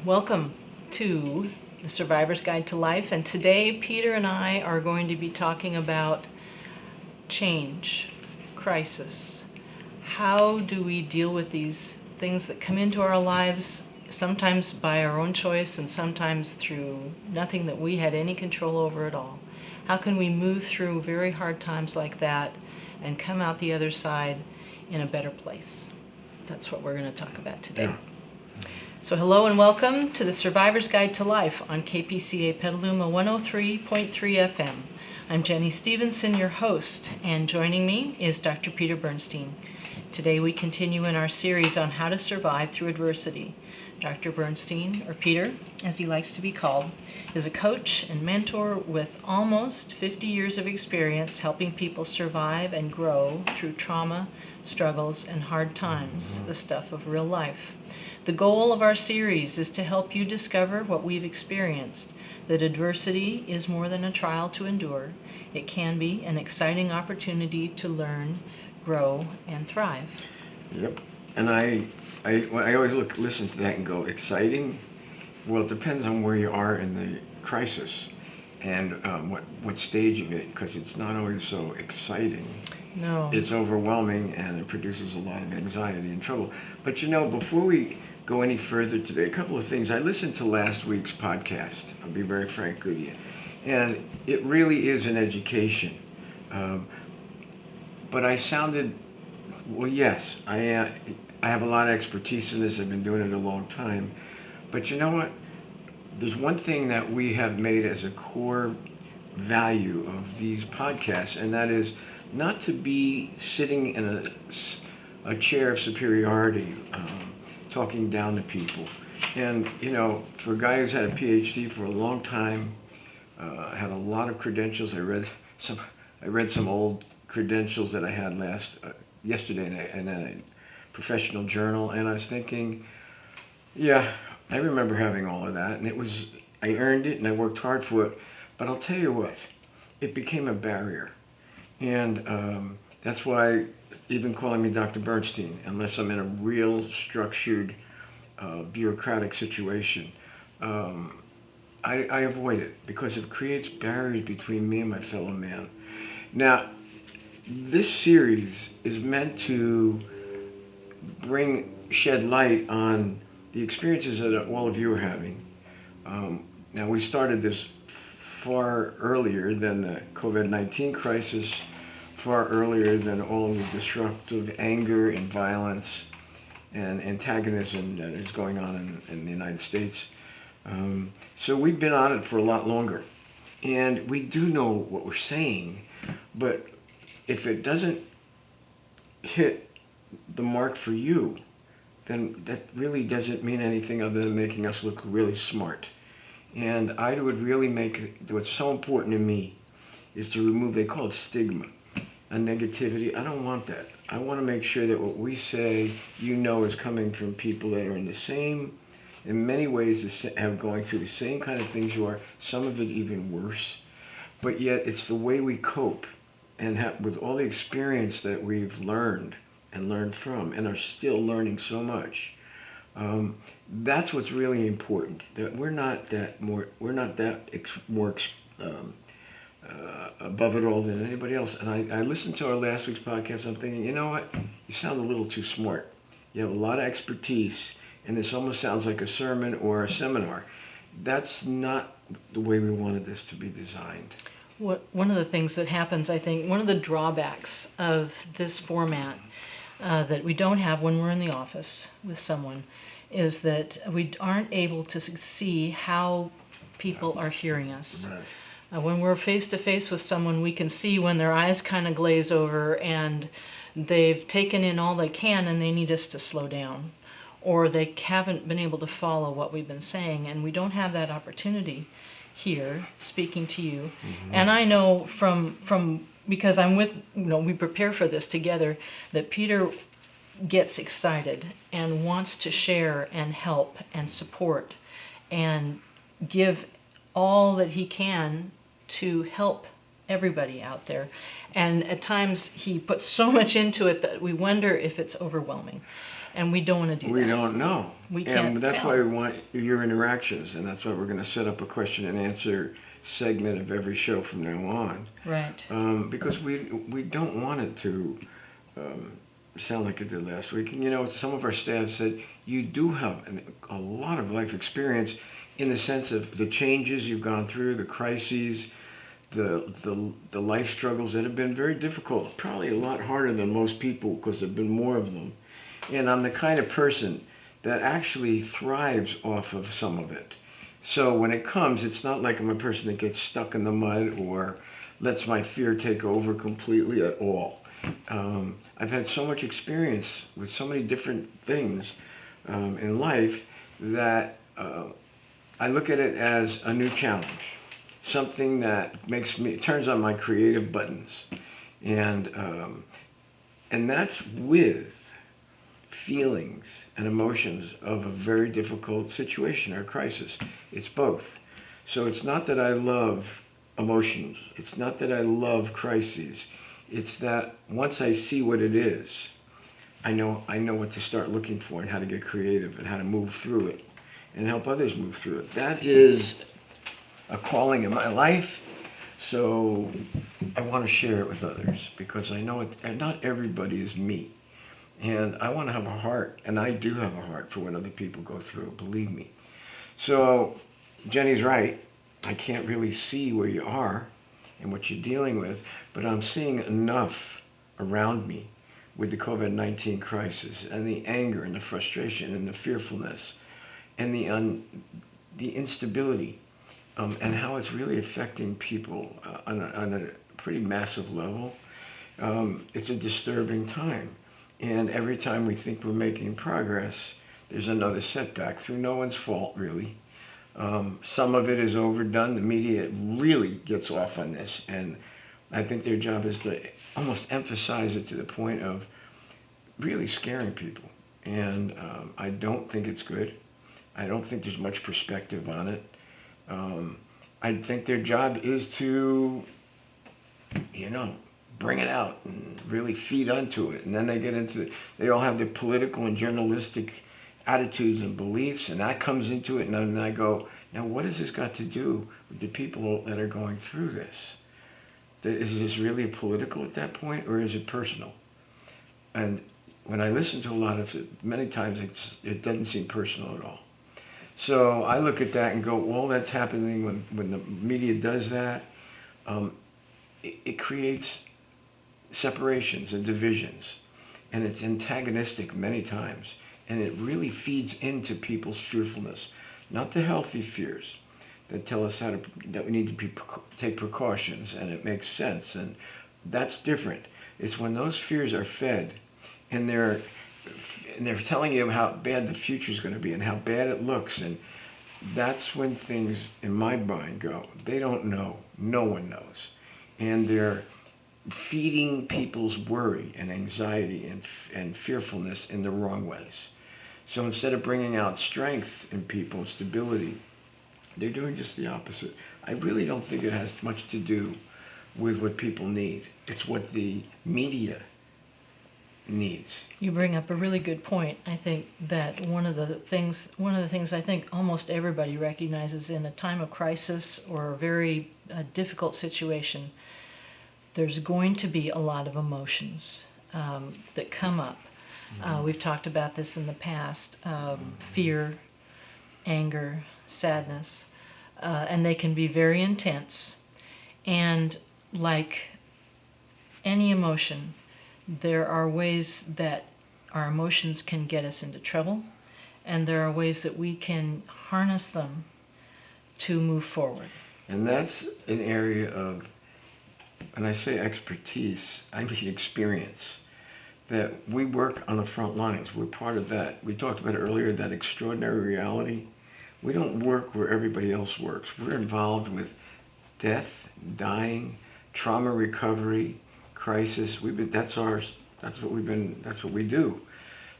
Welcome to the Survivor's Guide to Life, and today Peter and I are going to be talking about change, crisis. How do we deal with these things that come into our lives, sometimes by our own choice and sometimes through nothing that we had any control over at all? How can we move through very hard times like that and come out the other side in a better place? That's what we're going to talk about today. Yeah. So hello and welcome to the Survivor's Guide to Life on KPCA Petaluma 103.3 FM. I'm Jenny Stevenson, your host, and joining me is Dr. Peter Bernstein. Today we continue in our series on how to survive through adversity. Dr. Bernstein, or Peter, as he likes to be called, is a coach and mentor with almost 50 years of experience helping people survive and grow through trauma, struggles, and hard times, the stuff of real life. The goal of our series is to help you discover what we've experienced, that adversity is more than a trial to endure. It can be an exciting opportunity to learn, grow, and thrive. Yep. And I always listen to that and go, exciting? Well, it depends on where you are in the crisis and what stage of it, because it's not always so exciting. No. It's overwhelming and it produces a lot of anxiety and trouble. But before we go any further today, a couple of things. I listened to last week's podcast. I'll be very frank with you. And it really is an education. But I sounded, well, yes, I have a lot of expertise in this. I've been doing it a long time. But you know what? There's one thing that we have made as a core value of these podcasts, and that is not to be sitting in a chair of superiority, talking down to people. And, for a guy who's had a PhD for a long time, had a lot of credentials. I read some old credentials that I had yesterday in a professional journal, and I was thinking, yeah, I remember having all of that, and I earned it and I worked hard for it. But I'll tell you what, it became a barrier. And that's why even calling me Dr. Bernstein, unless I'm in a real structured bureaucratic situation, I avoid it because it creates barriers between me and my fellow man. Now, this series is meant to shed light on the experiences that all of you are having. Now, we started this far earlier than the COVID-19 crisis, far earlier than all of the disruptive anger and violence and antagonism that is going on in the United States. So we've been on it for a lot longer. And we do know what we're saying, but if it doesn't hit the mark for you, then that really doesn't mean anything other than making us look really smart. And I would really what's so important to me is to remove, they call it stigma, a negativity. I don't want that. I want to make sure that what we say, is coming from people that are in many ways, have going through the same kind of things you are, some of it even worse. But yet it's the way we cope and with all the experience that we've learned from and are still learning so much. That's what's really important. That we're not that more above it all than anybody else. And I listened to our last week's podcast. I'm thinking, you know what? You sound a little too smart. You have a lot of expertise, and this almost sounds like a sermon or a seminar. That's not the way we wanted this to be designed. One of the things that happens, I think, one of the drawbacks of this format that we don't have when we're in the office with someone is that we aren't able to see how people are hearing us. Right. When we're face to face with someone, we can see when their eyes kind of glaze over and they've taken in all they can and they need us to slow down, or they haven't been able to follow what we've been saying, and we don't have that opportunity here speaking to you. Mm-hmm. And I know from because I'm with, we prepare for this together, that Peter gets excited and wants to share and help and support and give all that he can to help everybody out there. And at times he puts so much into it that we wonder if it's overwhelming. And we don't want to do We that. don't know. We can't And that's tell. why we want your interactions, and that's why we're going to set up a question and answer segment of every show from now on. Right. Because we don't want it to sound like it did last week. And you know, some of our staff said you do have a lot of life experience in the sense of the changes you've gone through, the crises, the life struggles that have been very difficult, probably a lot harder than most people because there have been more of them. And I'm the kind of person that actually thrives off of some of it. So when it comes, it's not like I'm a person that gets stuck in the mud or lets my fear take over completely at all. I've had so much experience with so many different things in life that I look at it as a new challenge, something that turns on my creative buttons, and that's with feelings and emotions of a very difficult situation or crisis. It's both. So it's not that I love emotions. It's not that I love crises. It's that once I see what it is, I know what to start looking for and how to get creative and how to move through it and help others move through it. That is a calling in my life. So I want to share it with others because I know not everybody is me. And I want to have a heart, and I do have a heart for what other people go through, believe me. So Jenny's right. I can't really see where you are and what you're dealing with, but I'm seeing enough around me with the COVID-19 crisis and the anger and the frustration and the fearfulness and the instability and how it's really affecting people on a pretty massive level. It's a disturbing time. And every time we think we're making progress, there's another setback through no one's fault, really. Some of it is overdone. The media really gets off on this. And I think their job is to almost emphasize it to the point of really scaring people. And I don't think it's good. I don't think there's much perspective on it. I think their job is to, bring it out and really feed onto it. And then they all have their political and journalistic attitudes and beliefs, and that comes into it. And then I go, now what has this got to do with the people that are going through this? Is this really political at that point, or is it personal? And when I listen to a lot of it, many times it doesn't seem personal at all. So I look at that and go, well, that's happening when the media does that. It creates separations and divisions, and it's antagonistic many times, and it really feeds into people's fearfulness, not the healthy fears that tell us that we need to take precautions, and it makes sense, and that's different. It's when those fears are fed, and they're telling you how bad the future is going to be and how bad it looks, and that's when things in my mind go, they don't know, no one knows, and they're feeding people's worry and anxiety and fearfulness in the wrong ways. So instead of bringing out strength in people, stability, they're doing just the opposite. I really don't think it has much to do with what people need. It's what the media needs. You bring up a really good point. I think that one of the things I think almost everybody recognizes in a time of crisis or a very difficult situation, there's going to be a lot of emotions that come up. We've talked about this in the past, fear, anger, sadness, and they can be very intense. And like any emotion, there are ways that our emotions can get us into trouble, and there are ways that we can harness them to move forward. And that's an area of, when I say expertise, I mean experience. That we work on the front lines. We're part of that. We talked about it earlier, that extraordinary reality. We don't work where everybody else works. We're involved with death, dying, trauma recovery, crisis. That's what we do.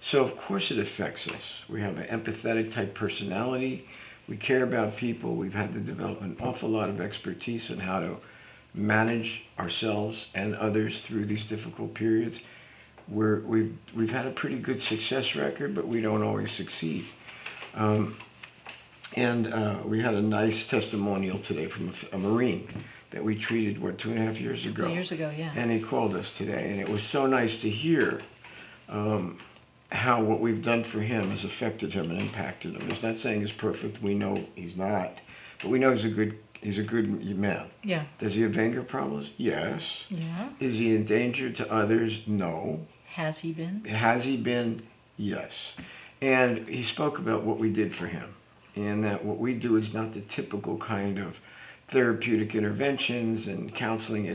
So of course it affects us. We have an empathetic type personality. We care about people. We've had to develop an awful lot of expertise in how to manage ourselves and others through these difficult periods. we've had a pretty good success record, but we don't always succeed. And we had a nice testimonial today from a Marine that we treated, 2.5 years ago? 2 years ago, yeah. And he called us today, and it was so nice to hear how what we've done for him has affected him and impacted him. He's not saying he's perfect. We know he's not, but we know he's a good man. Yeah. Does he have anger problems? Yes. Yeah. Is he in danger to others? No. Has he been? Has he been? Yes. And he spoke about what we did for him, and that what we do is not the typical kind of therapeutic interventions and counseling.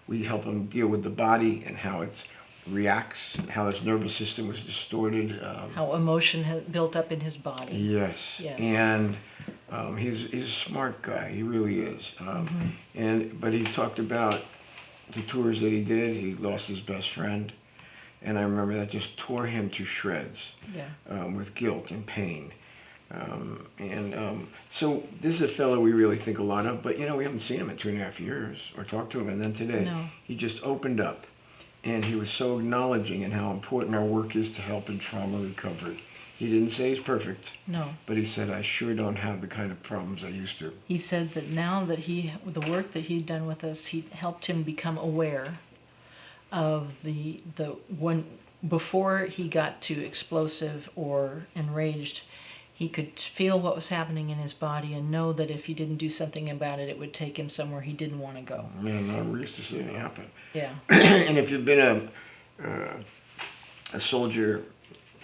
We help him deal with the body and how it reacts, how his nervous system was distorted. How emotion has built up in his body. Yes. Yes. And he's a smart guy. He really is. But he talked about the tours that he did. He lost his best friend. And I remember that just tore him to shreds. Yeah. With guilt and pain. So this is a fellow we really think a lot of, but we haven't seen him in 2.5 years or talked to him. And then today, he just opened up, and he was so acknowledging and how important our work is to help in trauma recovery. He didn't say he's perfect. No. But he said, I sure don't have the kind of problems I used to. He said that now that the work that he'd done with us, he helped him become aware of the one before he got too explosive or enraged. He could feel what was happening in his body and know that if he didn't do something about it, it would take him somewhere he didn't want to go. Man, we're used to seeing it happen. Yeah. And if you've been a soldier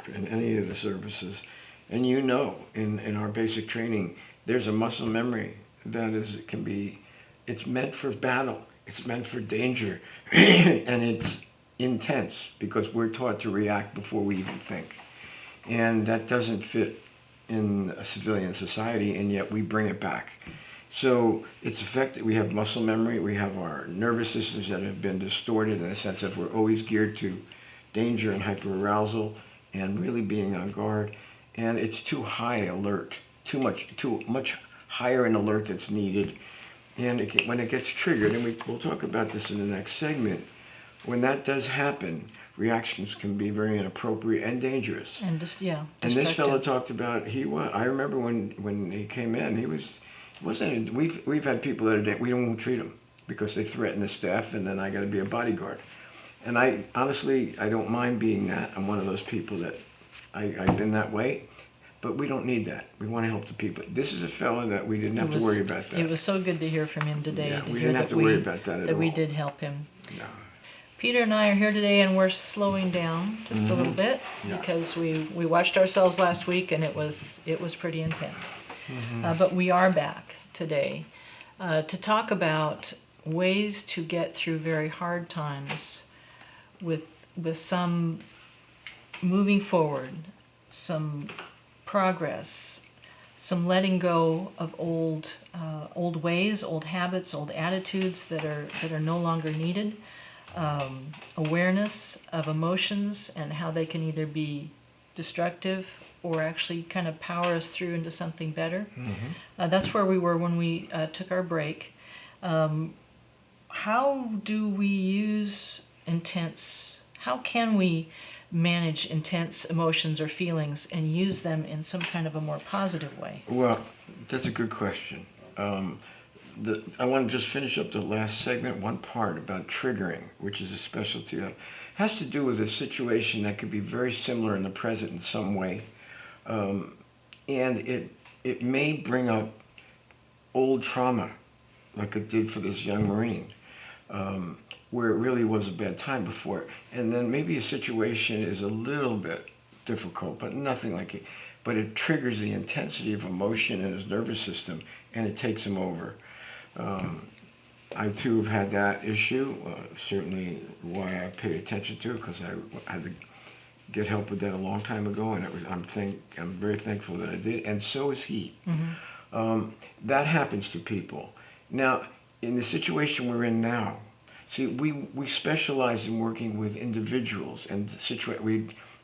in any of the services, and in our basic training, there's a muscle memory that it's meant for battle, it's meant for danger, and it's intense because we're taught to react before we even think. And that doesn't fit in a civilian society, and yet we bring it back. So it's effective. We have muscle memory. We have our nervous systems that have been distorted in the sense that we're always geared to danger and hyperarousal and really being on guard. And it's too high alert, too much higher an alert that's needed. And when it gets triggered, and we'll talk about this in the next segment, when that does happen, reactions can be very inappropriate and dangerous. And and this fellow talked about I remember when he came in, we've had people that we won't treat them because they threaten the staff, and then I got to be a bodyguard. And I honestly don't mind being that. I'm one of those people that I've been that way, but we don't need that. We want to help the people. This is a fellow that we didn't have to worry about that. It was so good to hear from him today. Yeah, we didn't have to worry about that at all. That we did help him. No. Peter and I are here today, and we're slowing down just a little bit because we watched ourselves last week, and it was pretty intense. But we are back today to talk about ways to get through very hard times with some moving forward, some progress, some letting go of old ways, old habits, old attitudes that are no longer needed. Awareness of emotions and how they can either be destructive or actually kind of power us through into something better. That's where we were when we took our break. How do we use how can we manage intense emotions or feelings and use them in some kind of a more positive way? Well, that's a good question. I want to just finish up the last segment, one part about triggering, which is a specialty that has to do with a situation that could be very similar in the present in some way. And it may bring up old trauma, like it did for this young Marine, where it really was a bad time before. And then maybe a situation is a little bit difficult, but nothing like it. But it triggers the intensity of emotion in his nervous system, and it takes him over. I too have had that issue, certainly why I paid attention to it, because I had to get help with that a long time ago, and I'm very thankful that I did, and so is he. That happens to people. Now, in the situation we're in now, see, we specialize in working with individuals and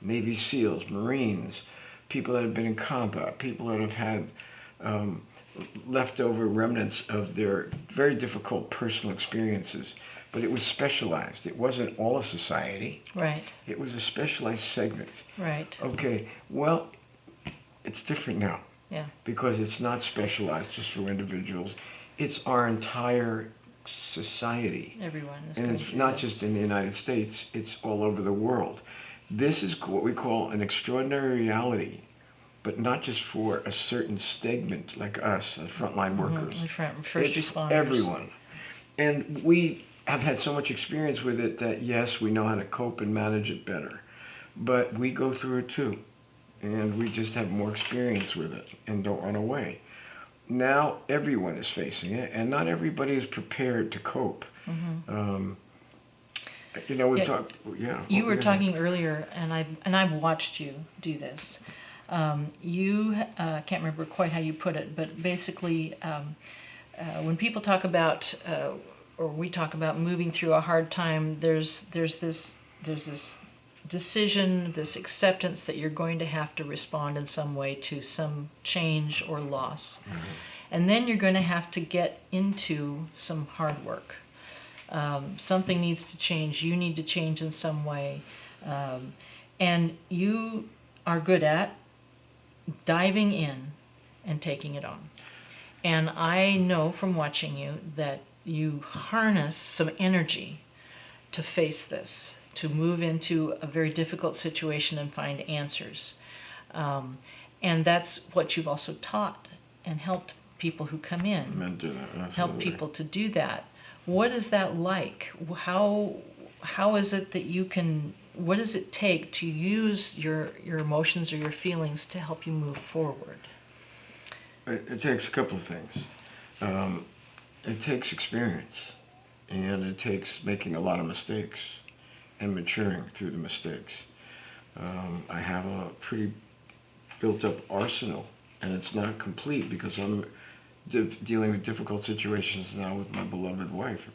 Navy SEALs, Marines, people that have been in combat, people that have had leftover remnants of their very difficult personal experiences. but it was specialized. It wasn't all of society. Right. It was a specialized segment. Right. Okay, well, it's different now. Yeah. Because it's not specialized just for individuals. It's our entire society. Everyone is And going it's through not this. just in the United States, it's all over the world. This is what we call an extraordinary reality, but not just for a certain segment like us, frontline workers. First It's responders. everyone. And we have had so much experience with it that, yes, we know how to cope and manage it better. But we go through it too. And we just have more experience with it and don't run away. Now everyone is facing it, and not everybody is prepared to cope. We've talked. Yeah. You were talking earlier, and I've watched you do this. You can't remember quite how you put it, but basically, when people talk about, or we talk about moving through a hard time, there's this decision, this acceptance that you're going to have to respond in some way to some change or loss. And then you're going to have to get into some hard work. Something needs to change. You need to change in some way. And you are good at diving in and taking it on. And I know from watching you that you harness some energy to face this, to move into a very difficult situation and find answers. And that's what you've also taught and helped people who come in. Help people to do that. What is that like? How is it that you can, what does it take to use your emotions or your feelings to help you move forward? It takes a couple of things. It takes experience, and it takes making a lot of mistakes and maturing through the mistakes. I have a pretty built-up arsenal, and it's not complete because I'm dealing with difficult situations now with my beloved wife.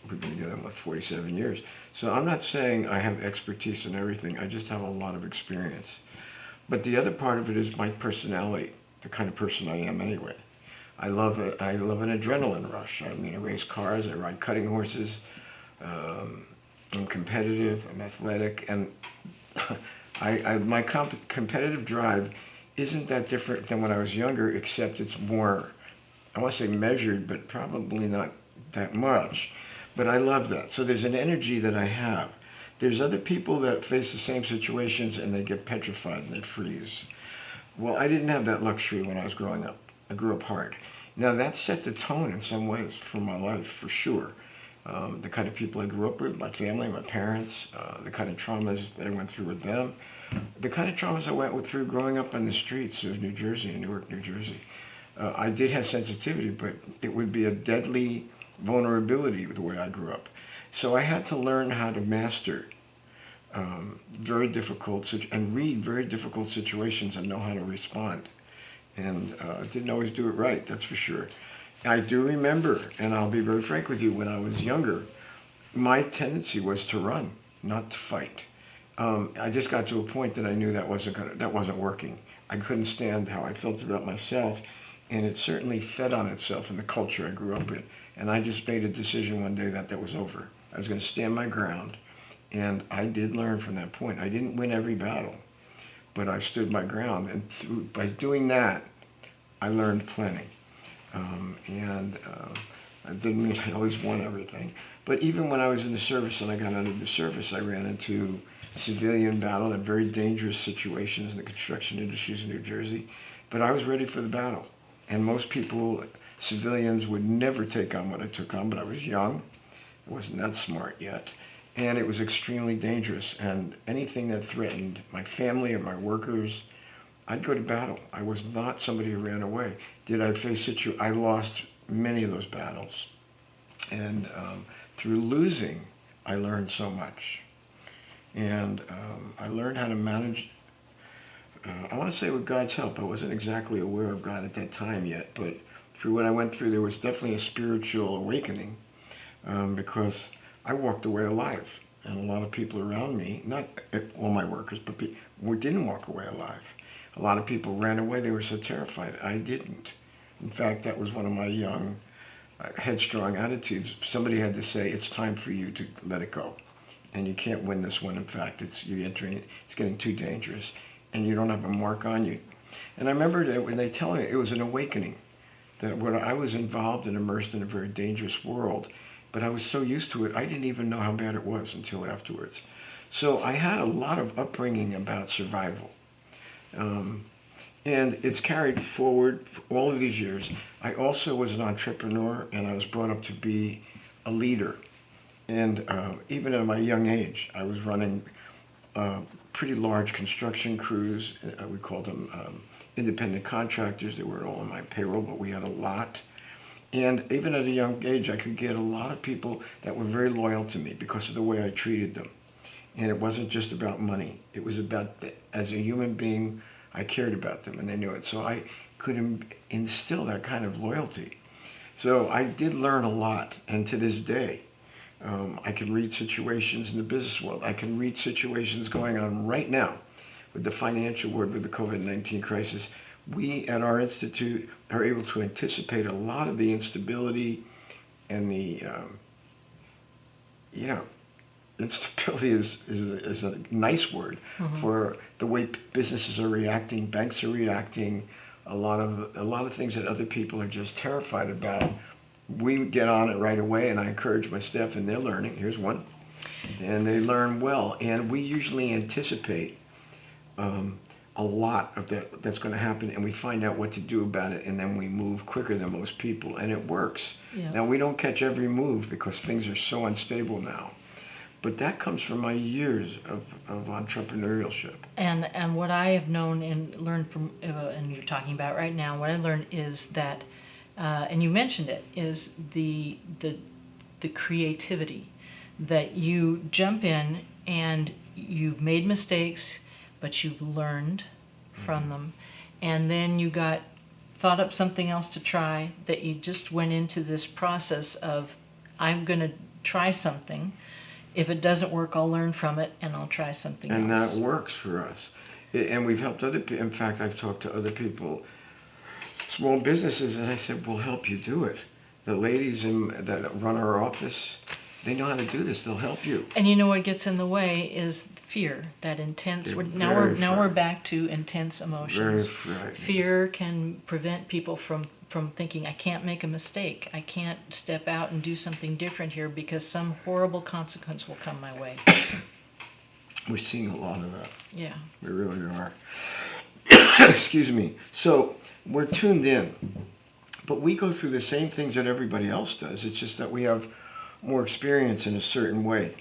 We've been together for 47 years. So I'm not saying I have expertise in everything. I just have a lot of experience. But the other part of it is my personality, the kind of person I am anyway. I love an adrenaline rush. I mean, I race cars, I ride cutting horses. I'm competitive, I'm athletic, and my competitive drive isn't that different than when I was younger, except it's more, I want to say measured, but probably not that much. But I love that. So there's an energy that I have. There's other people that face the same situations and they get petrified and they freeze. Well, I didn't have that luxury when I was growing up. I grew up hard. Now that set the tone in some ways for my life, for sure. The kind of people I grew up with, my family, my parents, the kind of traumas that I went through with them, the kind of traumas I went through growing up on the streets of New Jersey, in Newark, New Jersey. I did have sensitivity, but it would be a deadly vulnerability the way I grew up. So I had to learn how to master very difficult and read very difficult situations and know how to respond. And I didn't always do it right, that's for sure. I do remember, and I'll be very frank with you, when I was younger, my tendency was to run, not to fight. I just got to a point that I knew that wasn't working. I couldn't stand how I felt about myself, and it certainly fed on itself in the culture I grew up in. And I just made a decision one day that was over. I was going to stand my ground, and I did learn from that point. I didn't win every battle, but I stood my ground, and by doing that, I learned plenty. I didn't mean I always won everything. But even when I was in the service and I got out of the service, I ran into civilian battle and very dangerous situations in the construction industries in New Jersey. But I was ready for the battle. And most people, civilians, would never take on what I took on, but I was young. I wasn't that smart yet. And it was extremely dangerous. And anything that threatened my family or my workers, I'd go to battle. I was not somebody who ran away. Did I face situations? I lost many of those battles. And through losing, I learned so much. And I learned how to manage, I want to say with God's help. I wasn't exactly aware of God at that time yet, but through what I went through, there was definitely a spiritual awakening because I walked away alive. And a lot of people around me, not all my workers, but we didn't walk away alive. A lot of people ran away. They were so terrified. I didn't. In fact, that was one of my young headstrong attitudes, somebody had to say, it's time for you to let it go. And you can't win this one. In fact, it's getting too dangerous. And you don't have a mark on you. And I remember that when they tell me, it was an awakening. That when I was involved and immersed in a very dangerous world, but I was so used to it, I didn't even know how bad it was until afterwards. So I had a lot of upbringing about survival. And it's carried forward for all of these years. I also was an entrepreneur, and I was brought up to be a leader. And even at my young age, I was running pretty large construction crews. We called them independent contractors. They weren't all on my payroll, but we had a lot. And even at a young age, I could get a lot of people that were very loyal to me because of the way I treated them. And it wasn't just about money. It was about, as a human being, I cared about them, and they knew it. So I could instill that kind of loyalty. So I did learn a lot, and to this day, I can read situations in the business world. I can read situations going on right now with the financial world, with the COVID-19 crisis. We at our institute are able to anticipate a lot of the instability and the, instability is a nice word for the way businesses are reacting, banks are reacting, a lot of things that other people are just terrified about. We get on it right away, and I encourage my staff, and they're learning. Here's one. And they learn well. And we usually anticipate a lot of that's going to happen, and we find out what to do about it, and then we move quicker than most people, and it works. Yeah. Now, we don't catch every move because things are so unstable now. But that comes from my years of entrepreneurship. And what I have known and learned from, and you're talking about right now, what I learned is that, and you mentioned it, is the creativity, that you jump in and you've made mistakes, but you've learned from them, and then you thought up something else to try, that you just went into this process of, I'm going to try something. If it doesn't work, I'll learn from it, and I'll try something else. And that works for us. And we've helped other people. In fact, I've talked to other people, small businesses, and I said, we'll help you do it. The ladies that run our office, they know how to do this. They'll help you. And you know what gets in the way is fear, that intense. Now we're back to intense emotions. Very frightening. Fear can prevent people from thinking, I can't make a mistake. I can't step out and do something different here because some horrible consequence will come my way. We're seeing a lot of that. Yeah. We really are. Excuse me. So we're tuned in, but we go through the same things that everybody else does. It's just that we have more experience in a certain way.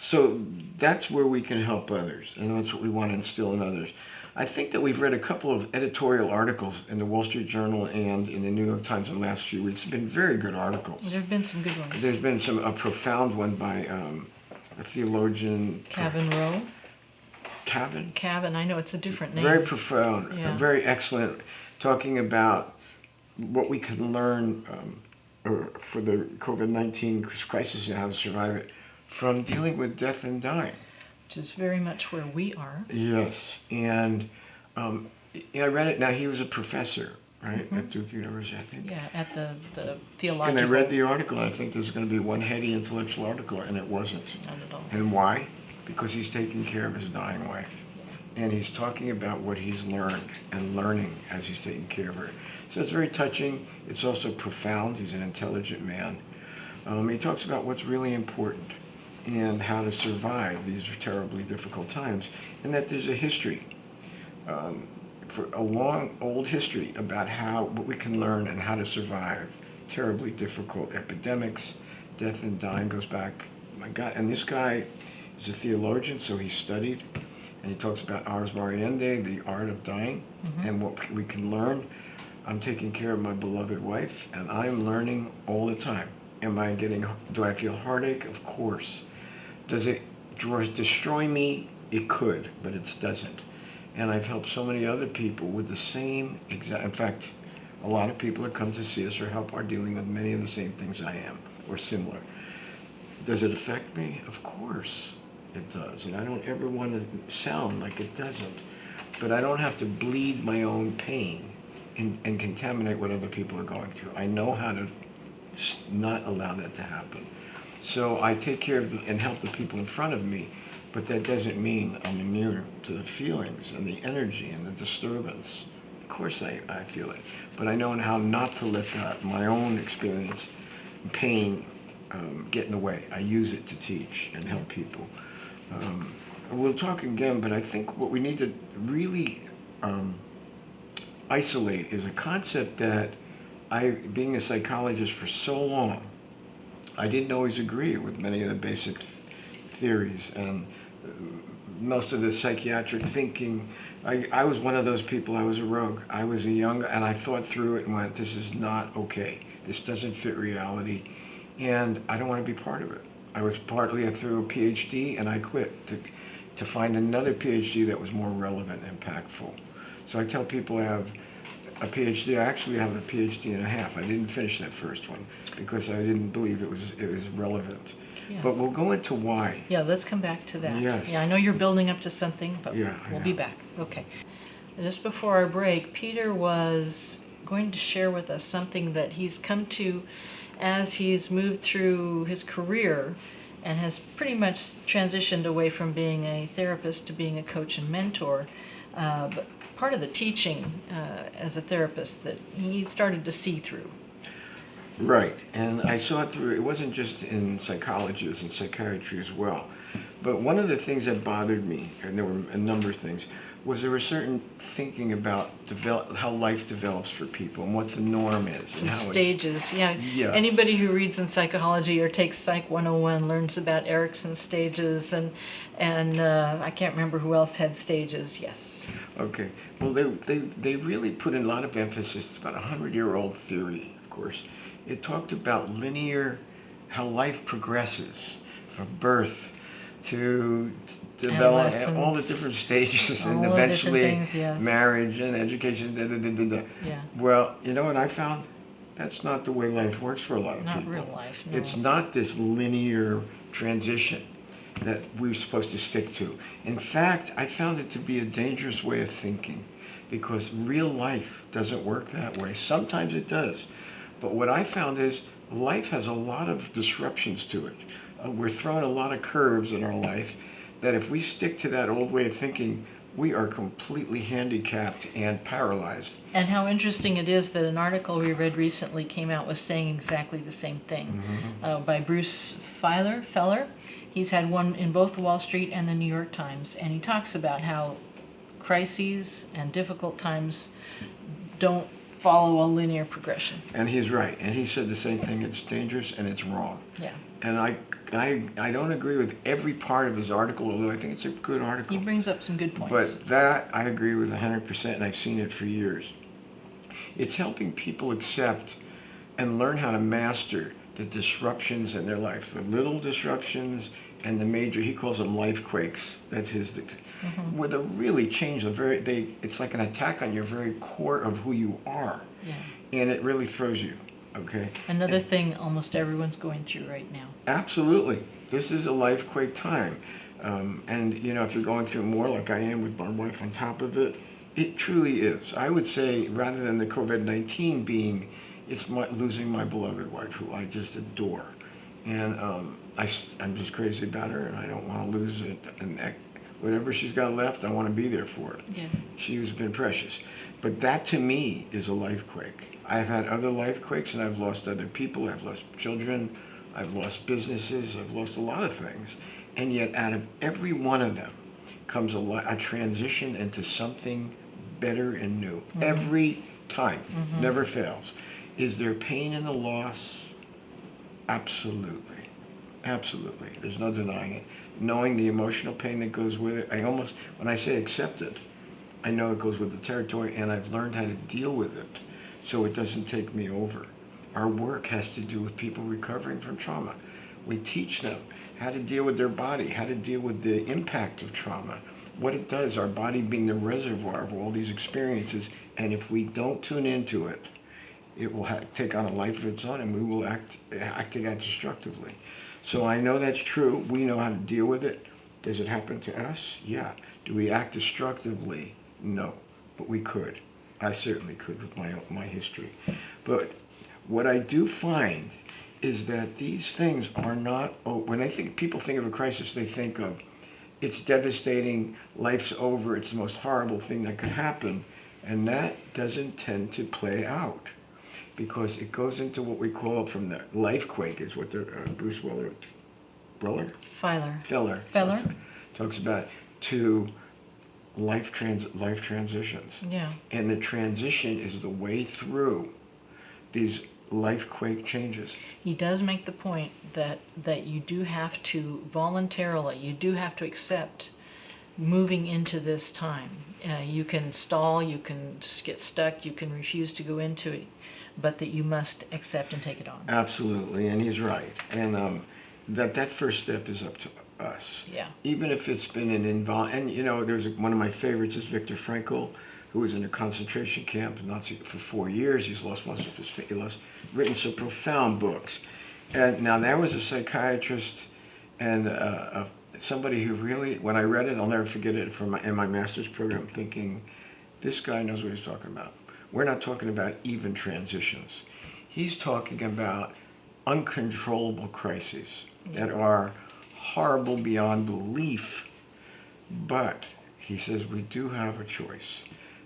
So that's where we can help others, and that's what we want to instill in others. I think that we've read a couple of editorial articles in the Wall Street Journal and in the New York Times in the last few weeks. They've been very good articles. There have been some good ones. There's been a profound one by a theologian. Kevin Rowe. Kevin, I know it's a different name. very profound, Yeah. very excellent, talking about what we can learn for the COVID-19 crisis and how to survive it from dealing with death and dying. Which is very much where we are. Yes, and I read it. Now, he was a professor, right, at Duke University, I think. Yeah, at the theological. And I read the article, and I think there's going to be one heady intellectual article, and it wasn't. Not at all. And why? Because he's taking care of his dying wife. And he's talking about what he's learned and learning as he's taking care of her. So it's very touching. It's also profound. He's an intelligent man. He talks about what's really important and how to survive these terribly difficult times, and that there's a history, for a long, old history about what we can learn and how to survive terribly difficult epidemics. Death and dying goes back, my God, and this guy is a theologian, so he studied, and he talks about ars moriendi, the art of dying, and what we can learn. I'm taking care of my beloved wife, and I'm learning all the time. Do I feel heartache? Of course. Does it destroy me? It could, but it doesn't. And I've helped so many other people with the same exact, in fact, a lot of people that come to see us or help are dealing with many of the same things I am, or similar. Does it affect me? Of course it does. And I don't ever want to sound like it doesn't. But I don't have to bleed my own pain and contaminate what other people are going through. I know how to not allow that to happen. So I take care of and help the people in front of me, but that doesn't mean I'm immune to the feelings and the energy and the disturbance. Of course I feel it, but I know how not to let my own experience, pain, get in the way. I use it to teach and help people. We'll talk again, but I think what we need to really isolate is a concept that being a psychologist for so long, I didn't always agree with many of the basic theories and most of the psychiatric thinking. I was one of those people. I was a rogue. I was and I thought through it and went, this is not okay. This doesn't fit reality, and I don't want to be part of it. I was partly through a PhD, and I quit to find another PhD that was more relevant and impactful. So I tell people I have a PhD. I actually have a PhD and a half. I didn't finish that first one because I didn't believe it was relevant. Yeah. But we'll go into why. Yeah, let's come back to that. Yes. Yeah, I know you're building up to something, but Yeah, we'll be back. Okay. Just before our break, Peter was going to share with us something that he's come to as he's moved through his career and has pretty much transitioned away from being a therapist to being a coach and mentor. But part of the teaching as a therapist that he started to see through. Right, and I saw it through, it wasn't just in psychology, it was in psychiatry as well. But one of the things that bothered me, and there were a number of things, was there was certain thinking about how life develops for people and what the norm is. Some and how stages, yeah. Yes. Anybody who reads in psychology or takes Psych 101 learns about Erickson's stages, and I can't remember who else had stages, yes. Okay, well they really put in a lot of emphasis. It's about 100-year-old theory, of course. It talked about how life progresses from birth to develop, all the different stages, and all eventually things, yes. Marriage and education. Yeah. Well, you know what I found? That's not the way life works for a lot of people. Not real life, no. It's not this linear transition that we're supposed to stick to. In fact, I found it to be a dangerous way of thinking because real life doesn't work that way. Sometimes it does. But what I found is life has a lot of disruptions to it. We're throwing a lot of curves in our life that if we stick to that old way of thinking, we are completely handicapped and paralyzed. And how interesting it is that an article we read recently came out was saying exactly the same thing, by Bruce Feller. He's had one in both the Wall Street and the New York Times, and he talks about how crises and difficult times don't follow a linear progression. And he's right. And he said the same thing. It's dangerous and it's wrong. Yeah. And I don't agree with every part of his article, although I think it's a good article. He brings up some good points. But that I agree with 100%, and I've seen it for years. It's helping people accept and learn how to master the disruptions in their life, the little disruptions and the major. He calls them life quakes. That's his. Where they really change it's like an attack on your very core of who you are. Yeah. And it really throws you. Okay. Another thing almost everyone's going through right now. Absolutely. This is a life quake time. And, if you're going through more like I am with my wife on top of it, it truly is. I would say rather than the COVID-19 being, it's losing my beloved wife, who I just adore. And I'm just crazy about her, and I don't want to lose it. And whatever she's got left, I want to be there for it. Yeah. She's been precious. But that to me is a life quake. I've had other life quakes, and I've lost other people. I've lost children. I've lost businesses. I've lost a lot of things. And yet out of every one of them comes a transition into something better and new. Every time. Never fails. Is there pain in the loss? Absolutely. Absolutely. There's no denying it. Knowing the emotional pain that goes with it, when I say accept it, I know it goes with the territory, and I've learned how to deal with it so it doesn't take me over. Our work has to do with people recovering from trauma. We teach them how to deal with their body, how to deal with the impact of trauma, what it does, our body being the reservoir of all these experiences, and if we don't tune into it, it will take on a life of its own, and we will act it out destructively. So I know that's true. We know how to deal with it. Does it happen to us? Yeah. Do we act destructively? No. But we could. I certainly could with my history. But what I do find is that these things are not, when people think of a crisis, they think of it's devastating, life's over, it's the most horrible thing that could happen. And that doesn't tend to play out because it goes into what we call from the life quake, is what the Bruce Feller talks about, to life transitions. Yeah. And the transition is the way through these life quake changes. He does make the point that you do have to voluntarily, you do have to accept moving into this time. You can stall, you can just get stuck, you can refuse to go into it, but that you must accept and take it on. Absolutely, and he's right. And that first step is up to us. Yeah. Even if it's been and there's one of my favorites is Viktor Frankl, who was in a concentration camp Nazi for 4 years. He's lost most of his written some profound books. And now there was a psychiatrist and somebody who really, when I read it, I'll never forget it in my master's program, thinking, this guy knows what he's talking about. We're not talking about even transitions. He's talking about uncontrollable crises that are horrible beyond belief. But he says we do have a choice.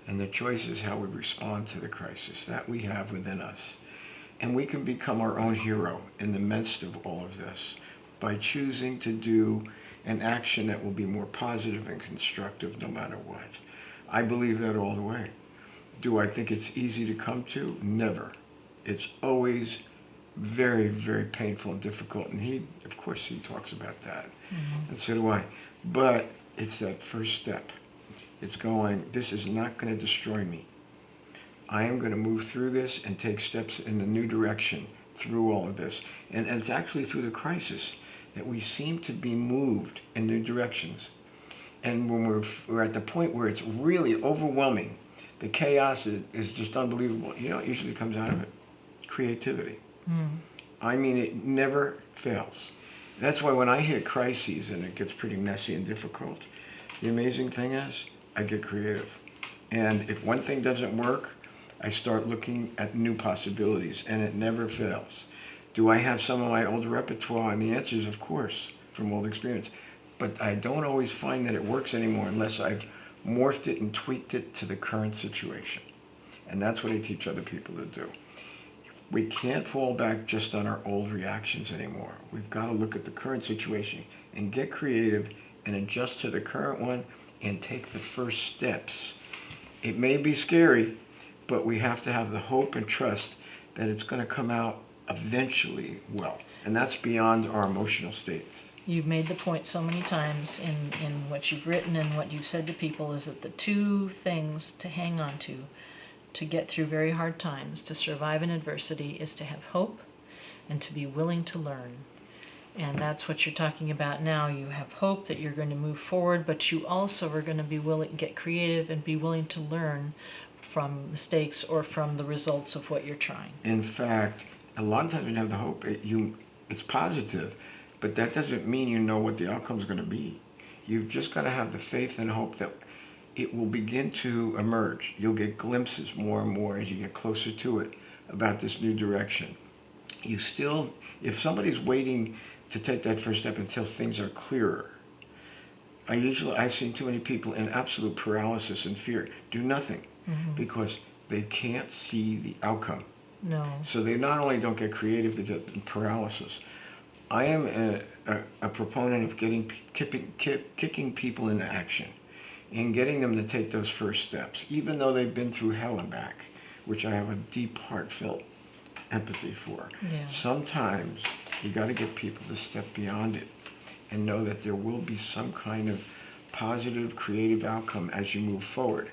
And the choice is how we respond to the crisis that we have within us. And we can become our own hero in the midst of all of this by choosing to do an action that will be more positive and constructive no matter what. I believe that all the way. Do I think it's easy to come to? Never. It's always very, very painful and difficult. And of course, he talks about that. Mm-hmm. And so do I. But it's that first step. It's going, this is not going to destroy me. I am going to move through this and take steps in a new direction through all of this. And it's actually through the crisis that we seem to be moved in new directions. And when we're at the point where it's really overwhelming, the chaos is just unbelievable. It usually comes out of it. Creativity. Mm. I mean, it never fails. That's why when I hit crises and it gets pretty messy and difficult, the amazing thing is I get creative. And if one thing doesn't work, I start looking at new possibilities, and it never fails. Do I have some of my old repertoire? And the answer is, of course, from old experience. But I don't always find that it works anymore unless I've morphed it and tweaked it to the current situation. And that's what I teach other people to do. We can't fall back just on our old reactions anymore. We've got to look at the current situation and get creative and adjust to the current one and take the first steps. It may be scary, but we have to have the hope and trust that it's going to come out eventually well. And that's beyond our emotional states. You've made the point so many times in what you've written and what you've said to people is that the two things to hang on to get through very hard times, to survive in adversity, is to have hope and to be willing to learn. And that's what you're talking about now. You have hope that you're going to move forward, but you also are going to be willing to get creative and be willing to learn from mistakes or from the results of what you're trying. In fact, a lot of times when you have the hope, it's positive, but that doesn't mean you know what the outcome is going to be. You've just got to have the faith and hope that it will begin to emerge. You'll get glimpses more and more as you get closer to it about this new direction. If somebody's waiting to take that first step until things are clearer, I've seen too many people in absolute paralysis and fear do nothing because they can't see the outcome. No. So they not only don't get creative, they get paralysis. I am a proponent of kicking people into action and getting them to take those first steps, even though they've been through hell and back, which I have a deep, heartfelt empathy for. Yeah. Sometimes you got to get people to step beyond it and know that there will be some kind of positive, creative outcome as you move forward.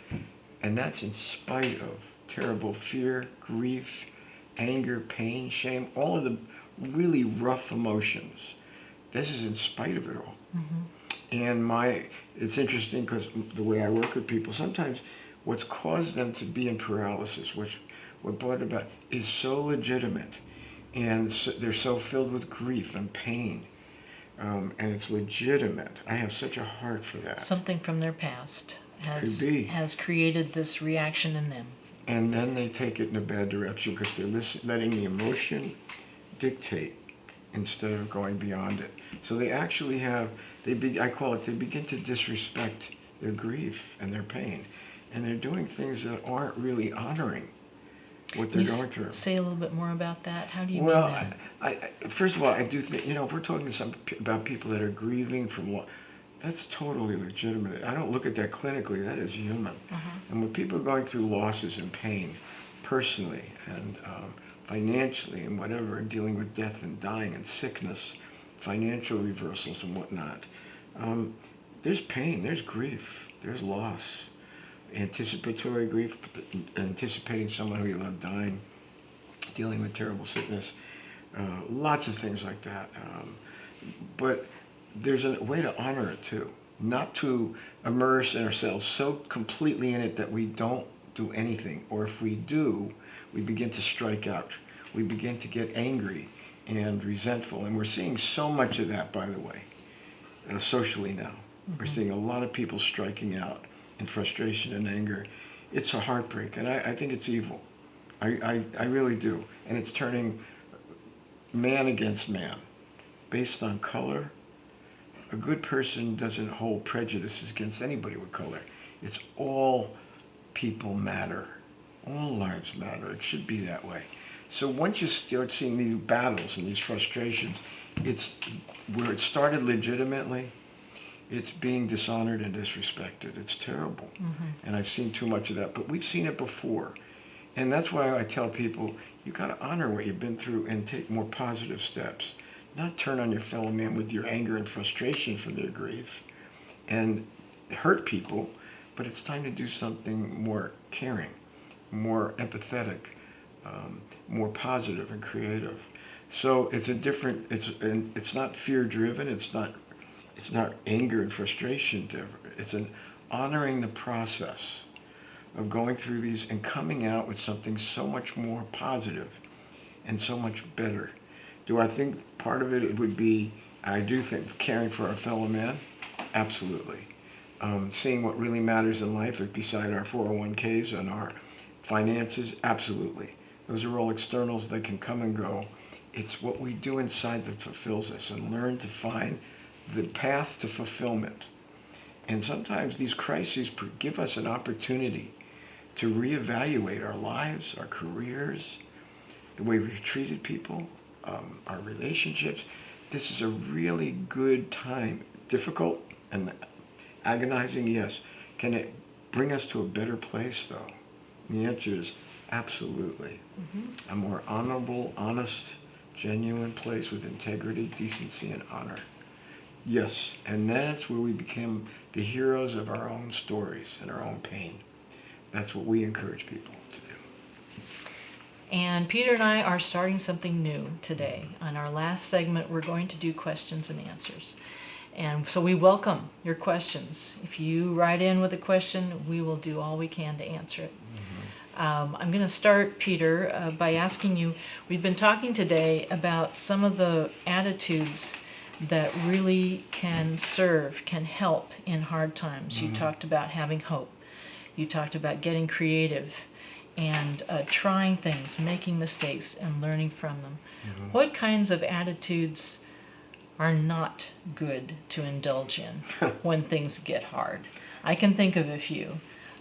And that's in spite of terrible fear, grief, anger, pain, shame, all of the really rough emotions. This is in spite of it all. Mm-hmm. And it's interesting because the way I work with people, sometimes what's caused them to be in paralysis, what brought it about, is so legitimate. And so they're so filled with grief and pain. And it's legitimate. I have such a heart for that. Something from their past has created this reaction in them. and then they take it in a bad direction because they're letting the emotion dictate instead of going beyond it. So they actually have, I call it, they begin to disrespect their grief and their pain. And they're doing things that aren't really honoring what they're going through. Say a little bit more about that. How do you mean that? First of all, I do think, if we're talking about people that are grieving from what, that's totally legitimate. I don't look at that clinically. That is human. And when people are going through losses and pain, personally and financially and whatever, and dealing with death and dying and sickness, financial reversals and whatnot, there's pain, there's grief, there's loss. Anticipatory grief, anticipating someone who you love dying, dealing with terrible sickness, lots of things like that. But there's a way to honor it too, not to immerse ourselves so completely in it that we don't do anything, or if we do, we begin to strike out. We begin to get angry and resentful, and we're seeing so much of that, by the way, socially now. We're seeing a lot of people striking out in frustration and anger. It's a heartbreak, and I think it's evil. I really do. And it's turning man against man based on color. A good person doesn't hold prejudices against anybody with color. It's all people matter. All lives matter. It should be that way. So once you start seeing these battles and these frustrations, it's where it started legitimately, it's being dishonored and disrespected. It's terrible. And I've seen too much of that, but we've seen it before. And that's why I tell people, you got to honor what you've been through and take more positive steps. Not turn on your fellow man with your anger and frustration from their grief and hurt people, but it's time to do something more caring, more empathetic, more positive and creative. So it's a different, it's not fear-driven, it's not anger and frustration. It's an honoring the process of going through these and coming out with something so much more positive and so much better. Do I think part of it would be, I do think, caring for our fellow man? Absolutely. Seeing what really matters in life beside our 401ks and our finances? Absolutely. Those are all externals that can come and go. It's what we do inside that fulfills us, and learn to find the path to fulfillment. And sometimes these crises give us an opportunity to reevaluate our lives, our careers, the way we've treated people, our relationships. This is a really good time. Difficult and agonizing, yes. Can it bring us to a better place, though? And the answer is absolutely. A more honorable, honest, genuine place with integrity, decency, and honor. Yes, and that's where we become the heroes of our own stories and our own pain. That's what we encourage people to do. And Peter and I are starting something new today. On our last segment, we're going to do questions and answers. And so we welcome your questions. If you write in with a question, we will do all we can to answer it. I'm going to start, Peter, by asking you, we've been talking today about some of the attitudes that really can serve, can help in hard times. You talked about having hope. You talked about getting creative and trying things, making mistakes, and learning from them. What kinds of attitudes are not good to indulge in when things get hard? I can think of a few.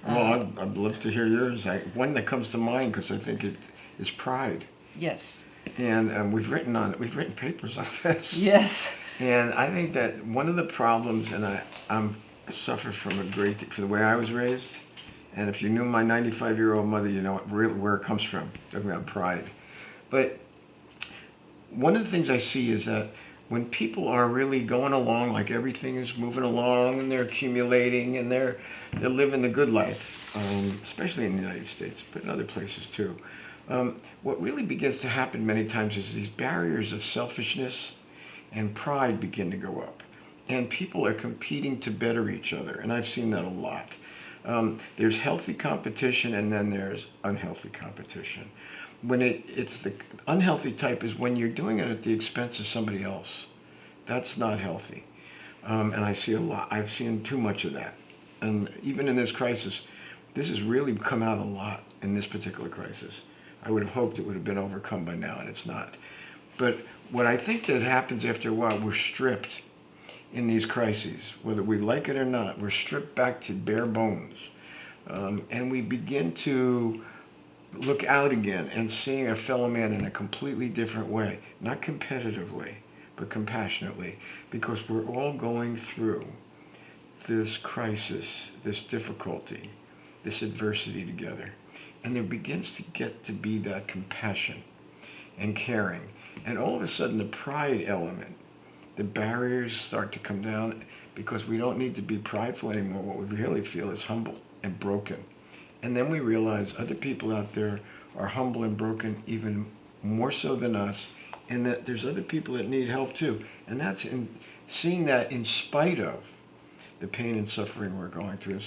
Well, I'd love to hear yours. One that comes to mind, because I think it is pride. Yes. And we've written papers on this. Yes. And I think that one of the problems, and I suffer from for the way I was raised, and if you knew my 95-year-old mother, you know where it comes from, talking about pride. But one of the things I see is that when people are really going along, like everything is moving along, and they're accumulating, and they're living the good life, especially in the United States, but in other places too, what really begins to happen many times is these barriers of selfishness and pride begin to go up. And people are competing to better each other, and I've seen that a lot. There's healthy competition, and then there's unhealthy competition. When it's the unhealthy type is when you're doing it at the expense of somebody else. That's not healthy. And I see a lot. I've seen too much of that. And even in this crisis, this has really come out a lot. in this particular crisis. I would have hoped it would have been overcome by now, and it's not. But what I think that happens after a while, we're stripped in these crises, whether we like it or not. We're stripped back to bare bones. And we begin to look out again and seeing a fellow man in a completely different way, not competitively, but compassionately, because we're all going through this crisis, this difficulty, this adversity together. And there begins to get to be that compassion and caring. And all of a sudden, the pride element, the barriers start to come down because we don't need to be prideful anymore. What we really feel is humble and broken. And then we realize other people out there are humble and broken even more so than us, and that there's other people that need help too. And that's seeing that in spite of the pain and suffering we're going through.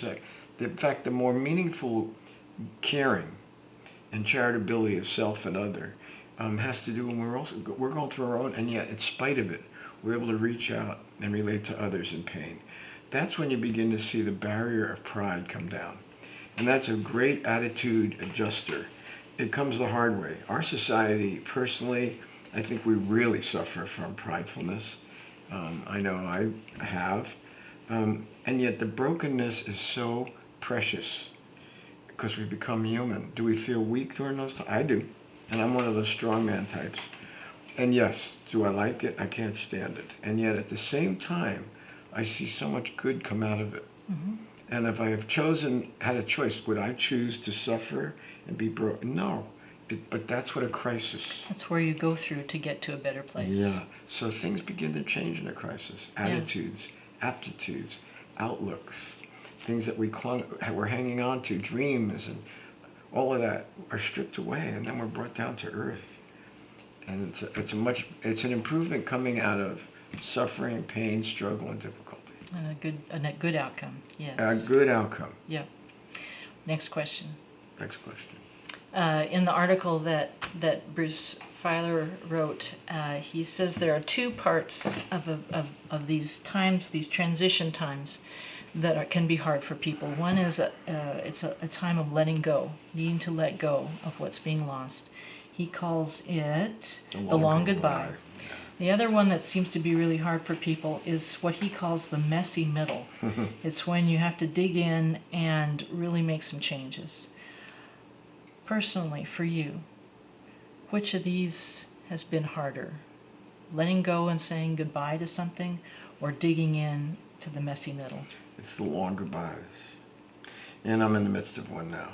In fact, the more meaningful caring and charitability of self and other has to do when we're going through our own, and yet in spite of it, we're able to reach out and relate to others in pain. That's when you begin to see the barrier of pride come down. And that's a great attitude adjuster. It comes the hard way. Our society, personally, I think we really suffer from pridefulness. I know I have. And yet the brokenness is so precious because we become human. Do we feel weak during those times? I do. And I'm one of those strongman types. And yes, do I like it? I can't stand it. And yet at the same time, I see so much good come out of it. Mm-hmm. And if I have had a choice, would I choose to suffer and be broken? No. But that's what a crisis. That's where you go through to get to a better place. Yeah. So things begin to change in a crisis. Attitudes, aptitudes, outlooks, things that we're hanging on to, dreams, and all of that are stripped away, and then we're brought down to earth. And it's an improvement coming out of suffering, pain, struggle, and difficulty. And a good outcome, yes. A good outcome. Yeah. Next question. Next question. In the article that Bruce Feiler wrote, he says there are two parts of these times, these transition times, that can be hard for people. One is it's a time of letting go, needing to let go of what's being lost. He calls it the long goodbye. The other one that seems to be really hard for people is what he calls the messy middle. It's when you have to dig in and really make some changes. Personally, for you, which of these has been harder? Letting go and saying goodbye to something, or digging in to the messy middle? It's the long goodbyes. And I'm in the midst of one now.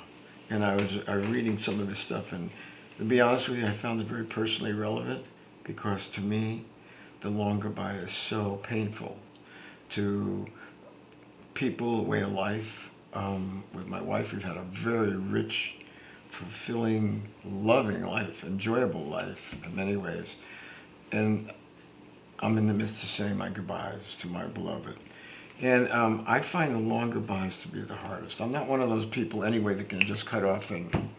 And I was reading some of this stuff, and to be honest with you, I found it very personally relevant, because to me, the long goodbye is so painful to people, the way of life. With my wife, we've had a very rich, fulfilling, loving life, enjoyable life in many ways. And I'm in the midst of saying my goodbyes to my beloved. And I find the long goodbyes to be the hardest. I'm not one of those people anyway that can just cut off and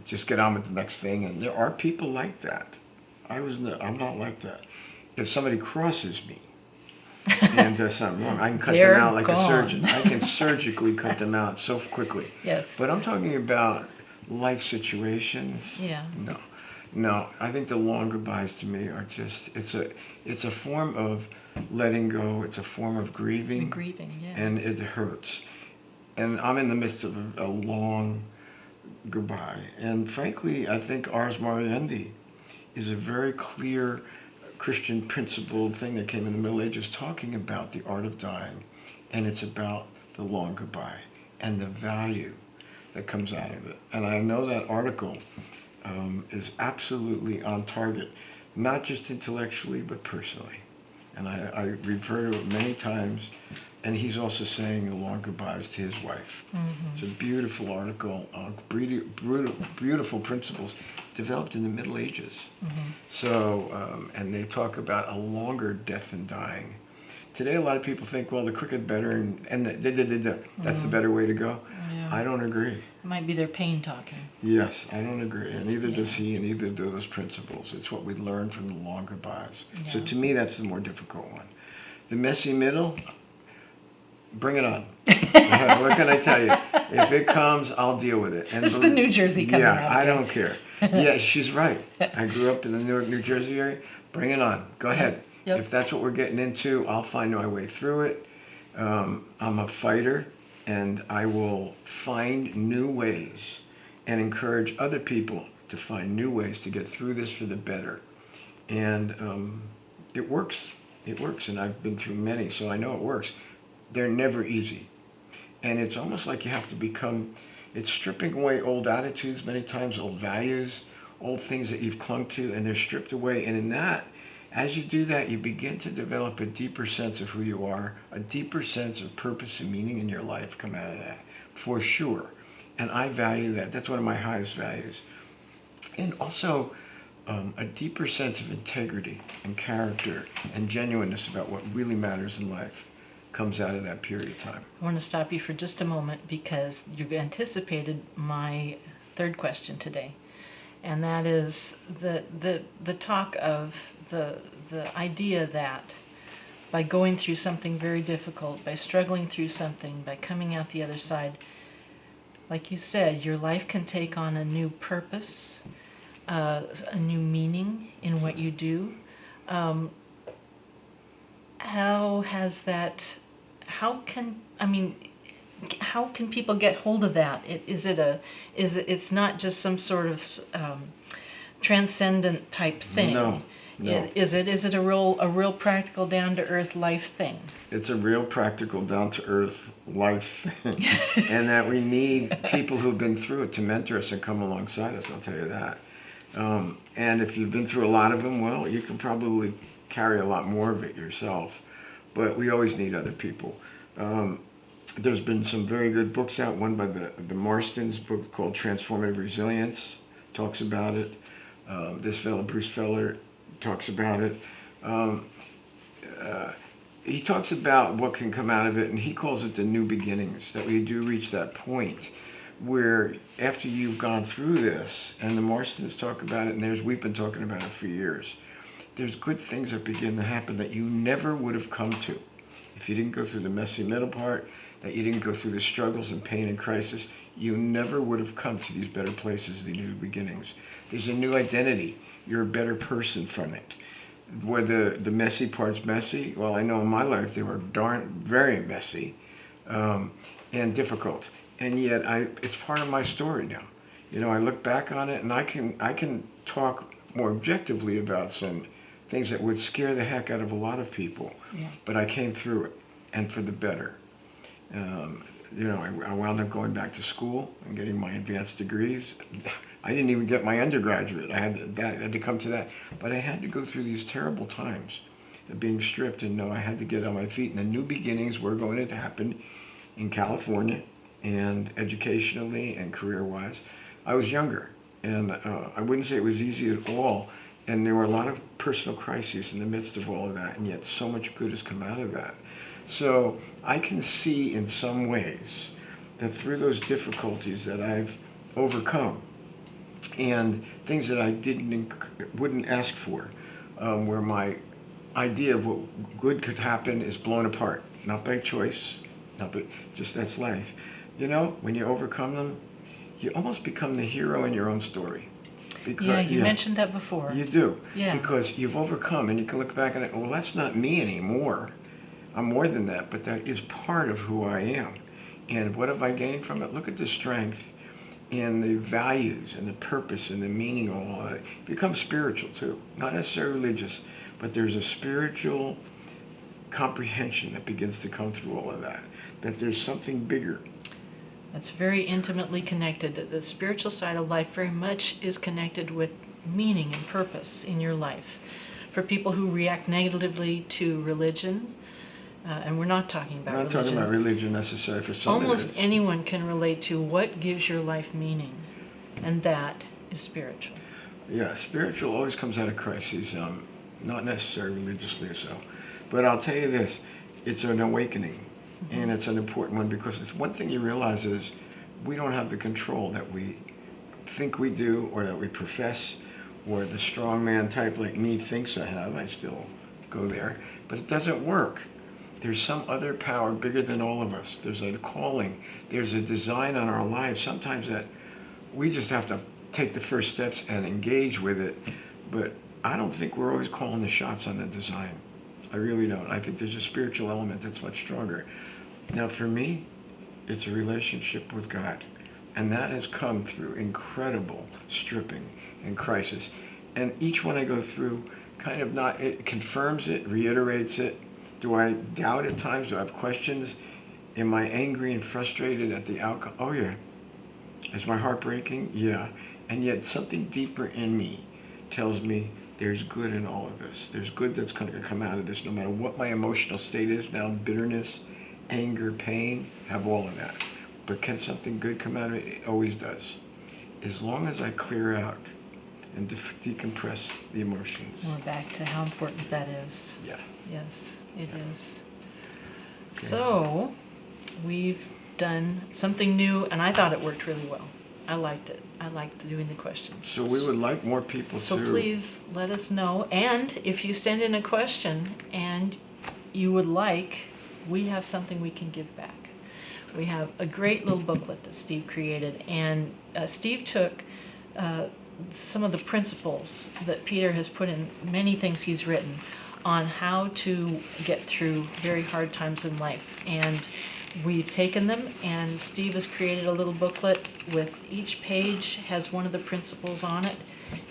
just get on with the next thing. And there are people like that. I'm not like that. If somebody crosses me and does something wrong, I can cut them out like a surgeon. I can surgically cut them out so quickly. Yes. But I'm talking about life situations. Yeah. No. I think the long goodbyes to me are just it's a form of letting go. It's a form of grieving. And it hurts. And I'm in the midst of a long goodbye. And frankly, I think Ars Moriendi is a very clear Christian principled thing that came in the Middle Ages talking about the art of dying. And it's about the long goodbye and the value that comes out of it. And I know that article is absolutely on target, not just intellectually, but personally. And I refer to it many times, and he's also saying the long goodbyes to his wife. Mm-hmm. It's a beautiful article, beautiful principles developed in the Middle Ages. Mm-hmm. So, and they talk about a longer death than dying. Today, a lot of people think, well, the quicker the better, and that's the better way to go. Yeah. I don't agree. It might be their pain talking. Yes, I don't agree, and neither does he, and neither do those principles. It's what we learn from the long goodbyes. Yeah. So to me, that's the more difficult one. The messy middle, bring it on. What can I tell you? If it comes, I'll deal with it. And This is the New Jersey coming out. Yeah, I don't care. Yeah, she's right. I grew up in the Newark, New Jersey area. Bring it on. Go ahead. Yep. If that's what we're getting into, I'll find my way through it. I'm a fighter, and I will find new ways and encourage other people to find new ways to get through this for the better. And it works. It works, and I've been through many, so I know it works. They're never easy. And it's almost like you have to become, it's stripping away old attitudes many times, old values, old things that you've clung to, and they're stripped away. And in that, as you do that, you begin to develop a deeper sense of who you are, a deeper sense of purpose and meaning in your life come out of that, for sure. And I value that. That's one of my highest values. And also a deeper sense of integrity and character and genuineness about what really matters in life comes out of that period of time. I want to stop you for just a moment because you've anticipated my third question today. And that is the talk of the idea that by going through something very difficult, by struggling through something, by coming out the other side, like you said, your life can take on a new purpose, a new meaning in what you do. How has that, how can people get hold of that? It's not just some sort of transcendent type thing. No. Is it a real practical, down to earth life thing? It's a real practical, down to earth life thing, and that we need people who've been through it to mentor us and come alongside us. I'll tell you that. And if you've been through a lot of them, well, you can probably carry a lot more of it yourself. But we always need other people. There's been some very good books out. One by the Marstons, book called Transformative Resilience, talks about it. This fellow, Bruce Feller, talks about it. He talks about what can come out of it, and he calls it the new beginnings, that we do reach that point where after you've gone through this, and the Marstons talk about it, and we've been talking about it for years, there's good things that begin to happen that you never would have come to if you didn't go through the messy middle part, that you didn't go through the struggles and pain and crisis. You never would have come to these better places, the new beginnings. There's a new identity. You're a better person from it. Were the messy parts messy? Well, I know in my life they were very messy and difficult. And yet it's part of my story now. You know, I look back on it and I can talk more objectively about some things that would scare the heck out of a lot of people. Yeah. But I came through it, and for the better. I wound up going back to school and getting my advanced degrees. I didn't even get my undergraduate. I had to come to that. But I had to go through these terrible times of being stripped and know I had to get on my feet. And the new beginnings were going to happen in California, and educationally and career-wise. I was younger, and I wouldn't say it was easy at all. And there were a lot of personal crises in the midst of all of that, and yet so much good has come out of that. So I can see in some ways that through those difficulties that I've overcome, and things that I wouldn't ask for, where my idea of what good could happen is blown apart, not by choice, just that's life. You know, when you overcome them, you almost become the hero in your own story. Because, you mentioned that before. You do. Yeah. Because you've overcome, and you can look back and well, that's not me anymore. I'm more than that, but that is part of who I am. And what have I gained from it? Look at the strength and the values and the purpose and the meaning of all that. It becomes spiritual too. Not necessarily religious, but there's a spiritual comprehension that begins to come through all of that. That there's something bigger. That's very intimately connected. The spiritual side of life very much is connected with meaning and purpose in your life. For people who react negatively to religion, and we're not talking about religion. We're not talking about religion necessarily for some. Almost anyone can relate to what gives your life meaning, and that is spiritual. Yeah, spiritual always comes out of crises, not necessarily religiously so. But I'll tell you this, it's an awakening. Mm-hmm. And it's an important one because it's one thing you realize is we don't have the control that we think we do or that we profess or the strong man type like me thinks I have. I still go there. But it doesn't work. There's some other power bigger than all of us. There's a calling. There's a design on our lives. Sometimes that we just have to take the first steps and engage with it. But I don't think we're always calling the shots on the design. I really don't. I think there's a spiritual element that's much stronger. Now for me, it's a relationship with God. And that has come through incredible stripping and crisis. And each one I go through kind of it confirms it, reiterates it. Do I doubt at times? Do I have questions? Am I angry and frustrated at the outcome? Oh yeah. Is my heart breaking? Yeah. And yet something deeper in me tells me there's good in all of this. There's good that's going to come out of this no matter what my emotional state is now, bitterness, anger, pain, have all of that. But can something good come out of it? It always does. As long as I clear out and decompress the emotions. We're back to how important that is. Yeah. Yes, it is. Okay. So, we've done something new, and I thought it worked really well. I liked it. I liked doing the questions. So we would like more people So to... please let us know. And if you send in a question and you would like, we have something we can give back. We have a great little booklet that Steve created, and Steve took some of the principles that Peter has put in many things he's written on how to get through very hard times in life. And we've taken them, and Steve has created a little booklet with each page has one of the principles on it.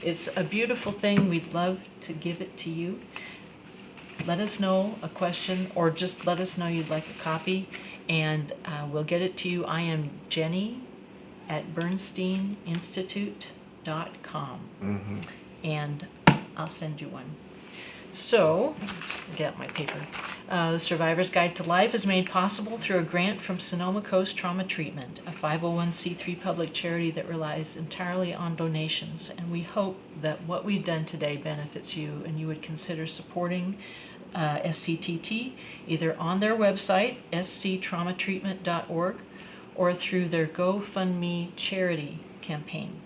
It's a beautiful thing. We'd love to give it to you. Let us know a question, or just let us know you'd like a copy, and we'll get it to you. I am Jenny at BernsteinInstitute.com, and I'll send you one. So, get out my paper. The Survivor's Guide to Life is made possible through a grant from Sonoma Coast Trauma Treatment, a 501c3 public charity that relies entirely on donations. And we hope that what we've done today benefits you, and you would consider supporting SCTT either on their website, sctraumatreatment.org, or through their GoFundMe charity campaign.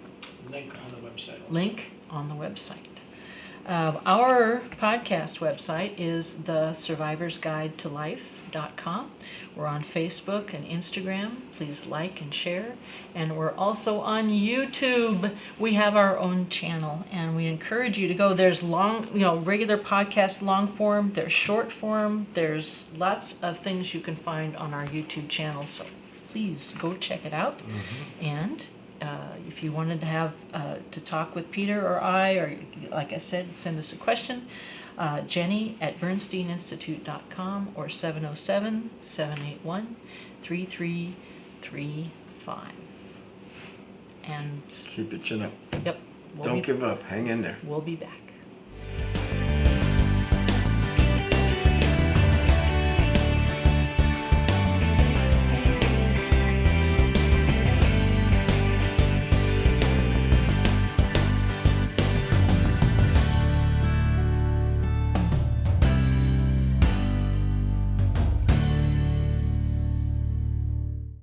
Link on the website. Link on the website. Our podcast website is thesurvivorsguidetolife.com. We're on Facebook and Instagram. Please like and share. And we're also on YouTube. We have our own channel, and we encourage you to go. There's regular podcast long form. There's short form. There's lots of things you can find on our YouTube channel. So please go check it out. And if you wanted to have to talk with Peter or I, or like I said, send us a question, Jenny at BernsteinInstitute.com or 707-781-3335. And Keep your chin up. yep, Don't give up. Hang in there. We'll be back.